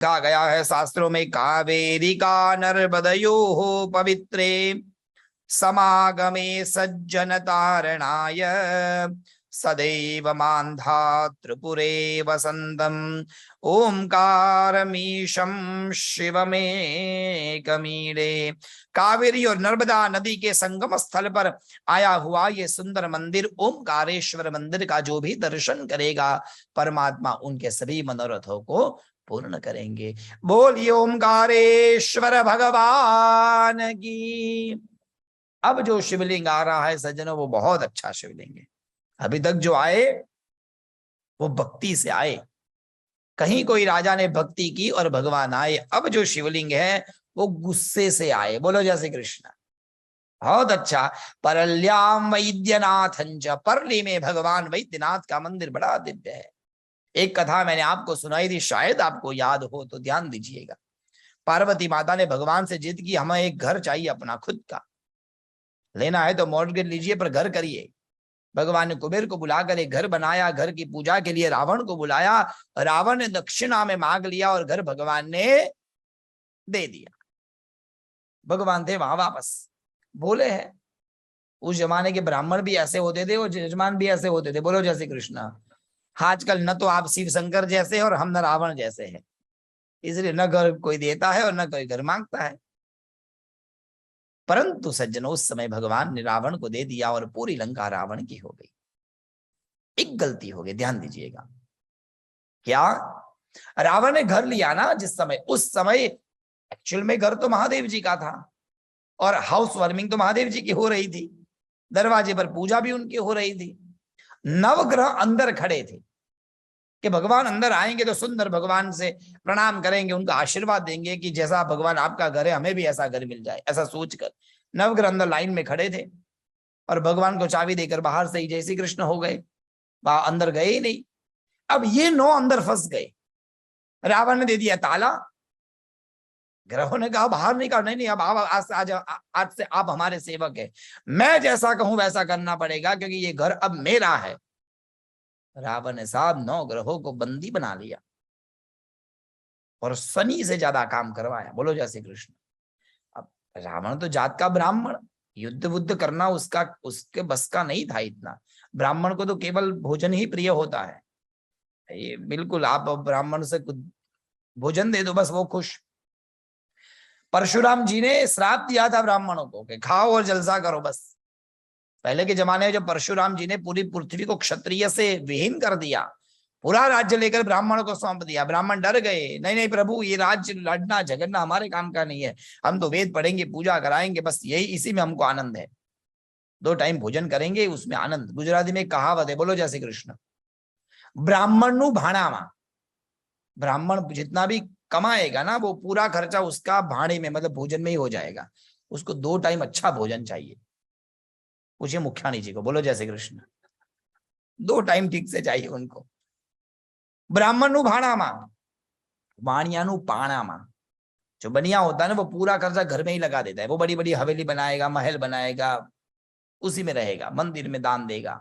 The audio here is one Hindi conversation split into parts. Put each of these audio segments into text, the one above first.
कहा गया है शास्त्रों में, कावेरी का नर्मदयोः पवित्रे समागमे सज्जन तारणाय सदैव मान्धा त्रिपुरे वसंतम ओंकारमीशं शिवमेकमीडे। कावेरी और नर्मदा नदी के संगम स्थल पर आया हुआ ये सुंदर मंदिर ओंकारेश्वर मंदिर का जो भी दर्शन करेगा, परमात्मा उनके सभी मनोरथों को पूर्ण करेंगे। बोलिए ओंकारेश्वर भगवान की। अब जो शिवलिंग आ रहा है सज्जनों, वो बहुत अच्छा शिवलिंग है। अभी तक जो आए वो भक्ति से आए, कहीं कोई राजा ने भक्ति की और भगवान आए। अब जो शिवलिंग है वो गुस्से से आए। बोलो जय श्री कृष्ण। बहुत अच्छा। परल्याम वैद्यनाथंच, परली में भगवान वैद्यनाथ का मंदिर बड़ा दिव्य है। एक कथा मैंने आपको सुनाई थी, शायद आपको याद हो तो ध्यान दीजिएगा। पार्वती माता ने भगवान से जिद की, हमें एक घर चाहिए अपना खुद का, लेना है तो मॉर्गेज लीजिए पर घर करिए। भगवान ने कुबेर को बुलाकर एक घर बनाया, घर की पूजा के लिए रावण को बुलाया, रावण ने दक्षिणा में मांग लिया और घर भगवान ने दे दिया। भगवान थे वहां वापस, बोले हैं। उस जमाने के ब्राह्मण भी ऐसे होते थे और यजमान भी ऐसे होते थे। बोलो जय श्री कृष्ण। आजकल न तो आप शिव शंकर जैसे हैं और हम न रावण जैसे हैं, इसलिए न घर कोई देता है और न कोई घर मांगता है। परंतु सज्जनों, उस समय भगवान ने रावण को दे दिया और पूरी लंका रावण की हो गई। एक गलती हो गई, ध्यान दीजिएगा। क्या? रावण ने घर लिया ना जिस समय, उस समय एक्चुअल में घर तो महादेव जी का था और हाउस वार्मिंग तो महादेव जी की हो रही थी, दरवाजे पर पूजा भी उनकी हो रही थी। नवग्रह अंदर खड़े थे कि भगवान अंदर आएंगे तो सुंदर भगवान से प्रणाम करेंगे, उनका आशीर्वाद देंगे कि जैसा भगवान आपका घर है हमें भी ऐसा घर मिल जाए। ऐसा सोचकर नवग्रह अंदर लाइन में खड़े थे और भगवान को चाबी देकर बाहर से ही जय श्री कृष्ण हो गए, अंदर गए ही नहीं। अब ये 9 अंदर फंस गए। रावण ने दे दिया ताला, ग्रहों ने कहा बाहर नहीं। कहा नहीं, अब आप आज से आप हमारे सेवक है, मैं जैसा कहूं वैसा करना पड़ेगा क्योंकि ये घर अब मेरा है। रावण ने साहब 9 ग्रहों को बंदी बना लिया और शनि से ज्यादा काम करवाया। बोलो जय श्री कृष्ण। अब रावण तो जात का ब्राह्मण, युद्ध बुद्ध करना उसके बस का नहीं था इतना। ब्राह्मण को तो केवल भोजन ही प्रिय होता है। ये बिल्कुल, आप ब्राह्मण से कुछ भोजन दे दो बस वो खुश। परशुराम जी ने श्राप दिया था ब्राह्मणों को कि खाओ और जलसा करो बस। पहले के जमाने में जब परशुराम जी ने पूरी पृथ्वी को क्षत्रिय से विहीन कर दिया, पूरा राज्य लेकर ब्राह्मणों को सौंप दिया, ब्राह्मण डर गए। नहीं नहीं प्रभु, ये राज्य लड़ना झगड़ना हमारे काम का नहीं है, हम तो वेद पढ़ेंगे, पूजा कराएंगे, बस यही इसी में हमको आनंद है। 2 टाइम भोजन करेंगे उसमें आनंद। गुजराती में कहावत है, बोलो जय श्री कृष्ण। ब्राह्मण नु भाणामा, ब्राह्मण जितना भी कमाएगा ना वो पूरा खर्चा उसका भाड़े में मतलब भोजन में ही हो जाएगा। उसको 2 टाइम अच्छा भोजन चाहिए। पूछिए मुख्याणी जी को, बोलो जय श्री कृष्ण। 2 टाइम ठीक से चाहिए उनको। ब्राह्मण नु भाणामा, वाणिया नु पाणामा। जो बनिया होता है ना वो पूरा खर्चा घर में ही लगा देता है, वो बड़ी बड़ी हवेली बनाएगा, महल बनाएगा, उसी में रहेगा, मंदिर में दान देगा।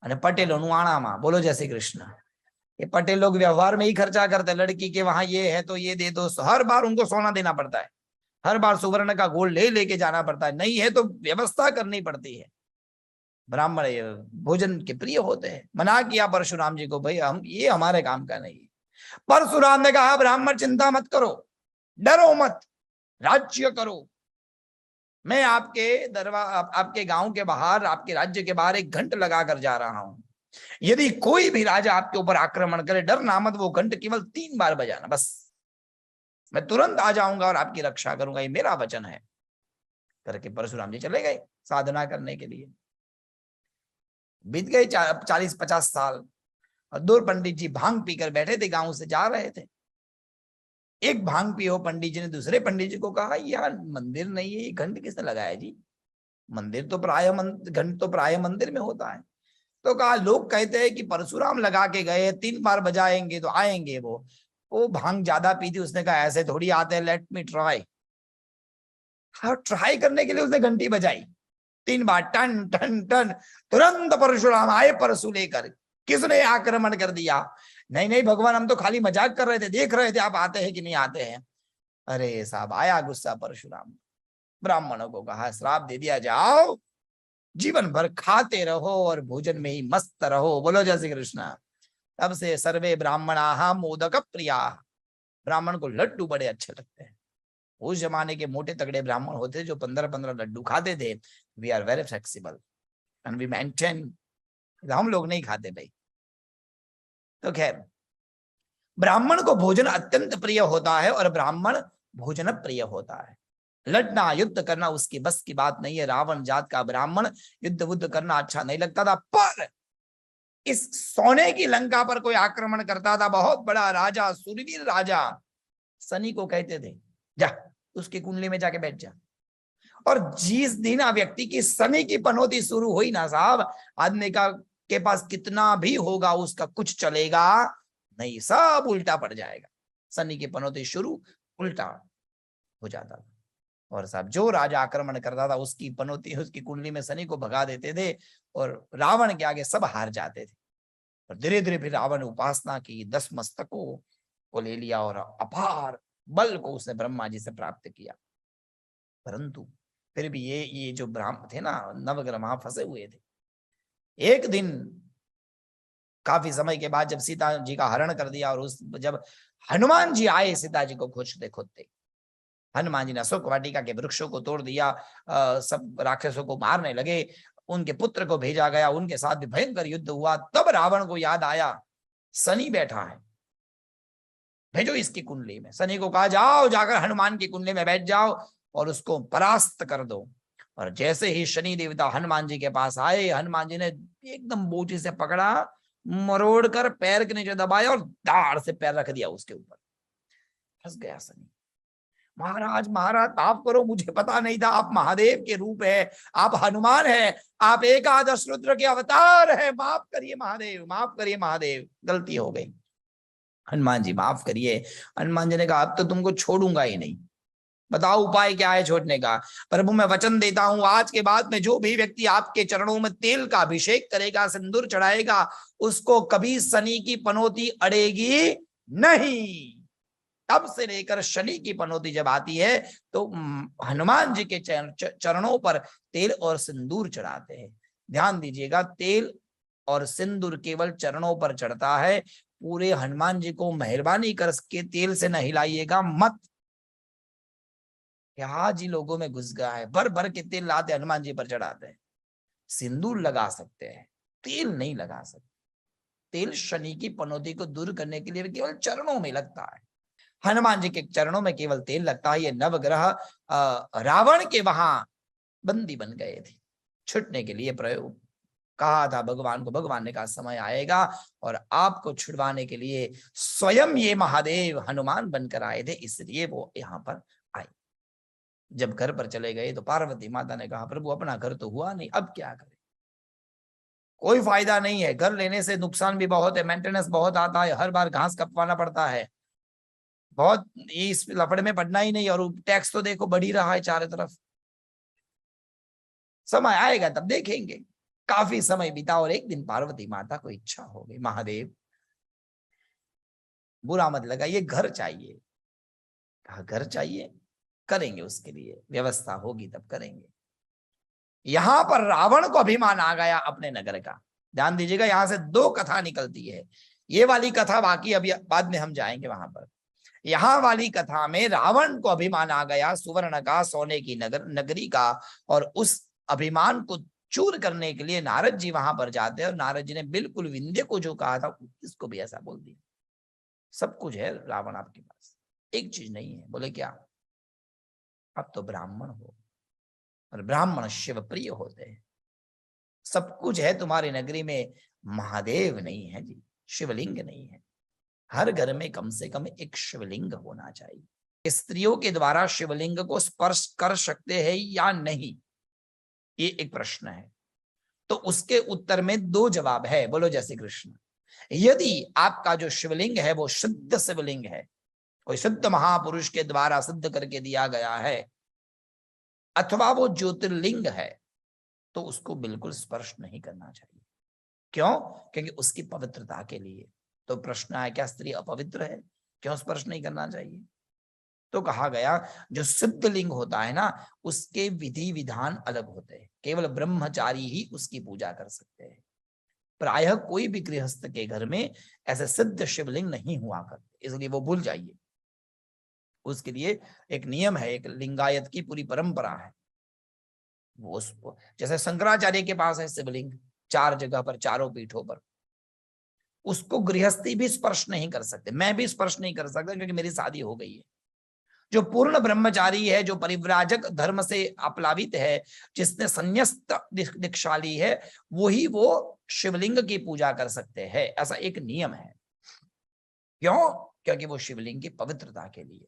અને પટેલો નું આણામાં, બોલો जय श्री कृष्ण। ये पटेल लोग व्यवहार में ही खर्चा करते हैं। लड़की के वहां ये है तो ये दे दो, हर बार उनको सोना देना पड़ता है, हर बार सुवर्ण का गोल्ड लेके जाना पड़ता है, नहीं है तो व्यवस्था करनी पड़ती है। ब्राह्मण भोजन के प्रिय होते हैं। मना किया परशुराम जी को, भाई हम ये हमारे काम का नहीं है। परशुराम ने कहा ब्राह्मण चिंता मत करो, डरो मत, राज्य करो। मैं आपके गांव के बाहर, आपके राज्य के बाहर एक घंट लगाकर जा रहा हूं। यदि कोई भी राजा आपके ऊपर आक्रमण करे, डरना मत, वो घंट केवल 3 बार बजाना बस, मैं तुरंत आ जाऊंगा और आपकी रक्षा करूंगा, ये मेरा वचन है। करके परशुराम जी चले गए साधना करने के लिए। बीत गए 40-50 साल और 2 पंडित जी भांग पीकर बैठे थे, गांव से जा रहे थे। एक भांग पियो पंडित जी ने दूसरे पंडित जी को कहा, यार मंदिर नहीं है, ये घंट किसने लगाया जी? मंदिर तो घंट तो प्राय मंदिर में होता है। तो कहा लोग कहते हैं कि परशुराम लगा के गए, 3 बार बजाएंगे तो आएंगे। वो भांग ज्यादा पी थी, उसने कहा ऐसे थोड़ी आते हैं, लेट मी ट्राई। हाँ, ट्राई करने के लिए उसने घंटी बजाई 3 बार, टन टन टन। तुरंत परशुराम आए परशु लेकर, किसने आक्रमण कर दिया? नहीं नहीं भगवान, हम तो खाली मजाक कर रहे थे, देख रहे थे आप आते हैं कि नहीं आते हैं। अरे साहब, आया गुस्सा परशुराम, ब्राह्मणों को कहा श्राप दे दिया, जाओ जीवन भर खाते रहो और भोजन में ही मस्त रहो। बोलो जय श्री कृष्ण। तब से सर्वे ब्राह्मणाः मोदक प्रिया, ब्राह्मण को लड्डू बड़े अच्छे लगते हैं। उस जमाने के मोटे तगड़े ब्राह्मण होते जो 15-15 लड्डू खाते थे। We are very flexible and we maintain, हम लोग नहीं खाते भाई। तो खैर, ब्राह्मण को भोजन अत्यंत प्रिय होता है और ब्राह्मण भोजन प्रिय होता है। लड़ना युद्ध करना उसकी बस की बात नहीं है। रावण जात का ब्राह्मण युद्ध वुद्ध करना अच्छा नहीं लगता था, पर इस सोने की लंका पर कोई आक्रमण करता था, बहुत बड़ा राजा, सूरवीर राजा, शनि को कहते थे जा उसकी कुंडली में जाके बैठ जा। और जिस दिन व्यक्ति की शनि की पनौती शुरू हुई ना साहब, आदमी का के पास कितना भी होगा उसका कुछ चलेगा नहीं, सब उल्टा पड़ जाएगा। शनि की पनौती शुरू, उल्टा हो जाता था। और साहब जो राजा आक्रमण करता था उसकी पनौती, उसकी कुंडली में शनि को भगा देते थे और रावण के आगे सब हार जाते थे। और धीरे धीरे फिर रावण उपासना की, 10 मस्तकों को ले लिया और अपार बल को उसने ब्रह्मा जी से प्राप्त किया। परंतु फिर भी ये जो ब्राह्मण थे ना, नवग्रह वहां फंसे हुए थे। एक दिन काफी समय के बाद जब सीता जी का हरण कर दिया और जब हनुमान जी आए सीता जी को खोजते खोजते, हनुमान जी ने अशोक वाटिका के वृक्षों को तोड़ दिया, सब राक्षसों को मारने लगे, उनके पुत्र को भेजा गया, उनके साथ भी भयंकर युद्ध हुआ। तब रावण को याद आया शनि बैठा है, भेजो इसकी कुंडली में। शनि को कहा जाओ जाकर हनुमान की कुंडली में बैठ जाओ और उसको परास्त कर दो। और जैसे ही शनि देवता हनुमान जी के पास आए, हनुमान जी ने एकदम बोटी से पकड़ा, मरोड़ कर पैर के नीचे दबाया और दाढ़ से पैर रख दिया उसके ऊपर। फंस गया शनि। महाराज महाराज माफ करो, मुझे पता नहीं था आप महादेव के रूप है, आप हनुमान है, आप एकादश रुद्र के अवतार है, माफ करिए महादेव, माफ करिए महादेव, गलती हो गई। हनुमान जी माफ करिए। हनुमान जी ने कहा अब तो तुमको छोड़ूंगा ही नहीं, बताओ उपाय क्या है छोड़ने का। प्रभु मैं वचन देता हूं, आज के बाद में जो भी व्यक्ति आपके चरणों में तेल का अभिषेक करेगा, सिंदूर चढ़ाएगा, उसको कभी शनि की पनौती अड़ेगी नहीं। तब से लेकर शनि की पनौती जब आती है तो हनुमान जी के चरणों पर तेल और सिंदूर चढ़ाते हैं। ध्यान दीजिएगा, तेल और सिंदूर केवल चरणों पर चढ़ता है, पूरे हनुमान जी को मेहरबानी कर के तेल से न हिलाइएगा मत। आज ही लोगों में घुस गया है, भर भर के तेल लाते हनुमान जी पर चढ़ाते हैं। सिंदूर लगा सकते हैं, तेल नहीं लगा सकते। तेल शनि की पनौती को दूर करने के लिए केवल चरणों में लगता है, हनुमान जी के चरणों में केवल तेल लगता है। ये नवग्रह रावण के वहां बंदी बन गए थे, छुटने के लिए प्रयोग कहा था भगवान को। भगवान ने कहा समय आएगा और आपको छुड़वाने के लिए स्वयं ये महादेव हनुमान बनकर आए थे, इसलिए वो यहाँ पर आए। जब घर पर चले गए तो पार्वती माता ने कहा प्रभु अपना घर तो हुआ नहीं, अब क्या करें, कोई फायदा नहीं है, घर लेने से नुकसान भी बहुत है, मेंटेनेंस बहुत आता है, हर बार घास कपवाना पड़ता है, बहुत इस लफड़े में पड़ना ही नहीं, और टैक्स तो देखो बढ़ ही रहा है चारों तरफ। समय आएगा तब देखेंगे। काफी समय बीता और एक दिन पार्वती माता को इच्छा हो गई, महादेव बुरा मत लगाइए, घर चाहिए। कहा घर चाहिए, करेंगे, उसके लिए व्यवस्था होगी तब करेंगे। यहां पर रावण को अभिमान आ गया अपने नगर का। ध्यान दीजिएगा, यहां से 2 कथा निकलती है, ये वाली कथा बाकी अभी बाद में हम जाएंगे वहां पर। यहां वाली कथा में रावण को अभिमान आ गया सुवर्ण का, सोने की नगरी का, और उस अभिमान को चूर करने के लिए नारद जी वहां पर जाते हैं। और नारद जी ने बिल्कुल विंध्य को जो कहा था इसको भी ऐसा बोल दिया। सब कुछ है रावण आपके पास, एक चीज नहीं है। बोले क्या? अब तो ब्राह्मण हो और ब्राह्मण शिव प्रिय होते हैं, सब कुछ है तुम्हारी नगरी में, महादेव नहीं है जी, शिवलिंग नहीं है। हर घर में कम से कम एक शिवलिंग होना चाहिए। स्त्रियों के द्वारा शिवलिंग को स्पर्श कर सकते हैं या नहीं, ये एक प्रश्न है। तो उसके उत्तर में 2 जवाब है। बोलो जय श्री कृष्ण। यदि आपका जो शिवलिंग है वो शुद्ध शिवलिंग है, कोई शुद्ध महापुरुष के द्वारा सिद्ध करके दिया गया है, अथवा वो ज्योतिर्लिंग है, तो उसको बिल्कुल स्पर्श नहीं करना चाहिए। क्यों? क्योंकि उसकी पवित्रता के लिए। तो प्रश्न है, क्या स्त्री अपवित्र है? क्यों स्पर्श नहीं करना चाहिए? तो कहा गया जो सिद्ध लिंग होता है ना, उसके विधि विधान अलग होते हैं, केवल ब्रह्मचारी ही उसकी पूजा कर सकते हैं। प्रायः कोई भी गृहस्थ के घर में ऐसे सिद्ध शिवलिंग नहीं हुआ करते, इसलिए वो भूल जाइए। उसके लिए एक नियम है, एक लिंगायत की पूरी परंपरा है। वो जैसे शंकराचार्य के पास है शिवलिंग 4 जगह पर, चारों पीठों पर, उसको गृहस्थी भी स्पर्श नहीं कर सकते, मैं भी स्पर्श नहीं कर सकता क्योंकि मेरी शादी हो गई है। जो पूर्ण ब्रह्मचारी है, जो परिव्राजक धर्म से अपलावित है, जिसने संन्यास्त दीक्षा ली है, वही वो शिवलिंग की पूजा कर सकते हैं, ऐसा एक नियम है। क्यों? क्योंकि वो शिवलिंग की पवित्रता के लिए।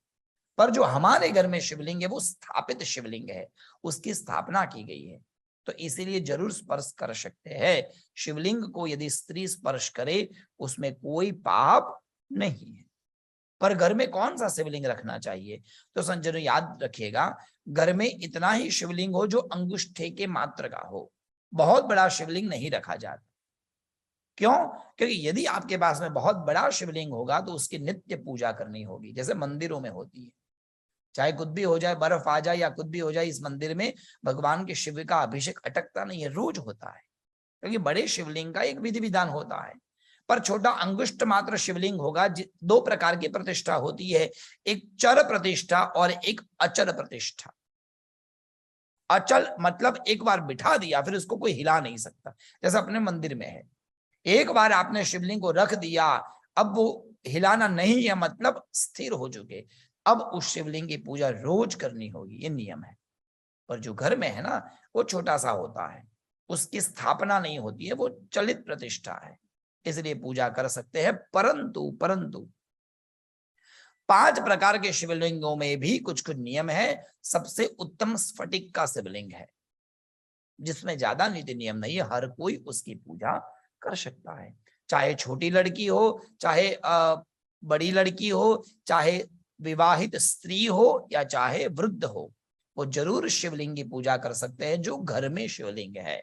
पर जो हमारे घर में शिवलिंग है वो स्थापित शिवलिंग है, उसकी स्थापना की गई है, तो इसीलिए जरूर स्पर्श कर सकते हैं। शिवलिंग को यदि स्त्री स्पर्श करे उसमें कोई पाप नहीं है। पर घर में कौन सा शिवलिंग रखना चाहिए? तो संजय याद रखिएगा, घर में इतना ही शिवलिंग हो जो अंगुष्ठे के मात्र का हो, बहुत बड़ा शिवलिंग नहीं रखा जाता। क्यों? क्योंकि यदि आपके पास में बहुत बड़ा शिवलिंग होगा तो उसकी नित्य पूजा करनी होगी, जैसे मंदिरों में होती है। चाहे कुछ भी हो जाए, बर्फ आ जाए या कुछ भी हो जाए, इस मंदिर में भगवान के शिव का अभिषेक अटकता नहीं है, रोज होता है, क्योंकि बड़े शिवलिंग का एक विधि विधान होता है। पर छोटा अंगुष्ठ मात्र शिवलिंग होगा, 2 प्रकार की प्रतिष्ठा होती है, एक चर प्रतिष्ठा और एक अचल प्रतिष्ठा। अचल मतलब एक बार बिठा दिया फिर उसको कोई हिला नहीं सकता, जैसे अपने मंदिर में है, एक बार आपने शिवलिंग को रख दिया, अब वो हिलाना नहीं है, मतलब स्थिर हो चुके, अब उस शिवलिंग की पूजा रोज करनी होगी, ये नियम है। पर जो घर में है ना, वो छोटा सा होता है, उसकी स्थापना नहीं होती है, वो चलित प्रतिष्ठा है, इसलिए पूजा कर सकते हैं। परंतु परंतु 5 प्रकार के शिवलिंगों में भी कुछ कुछ नियम है। सबसे उत्तम स्फटिक का शिवलिंग है, जिसमें ज्यादा नीति नियम नहीं है, हर कोई उसकी पूजा कर सकता है, चाहे छोटी लड़की हो, चाहे बड़ी लड़की हो, चाहे विवाहित स्त्री हो या चाहे वृद्ध हो, वो जरूर शिवलिंग की पूजा कर सकते हैं जो घर में शिवलिंग है।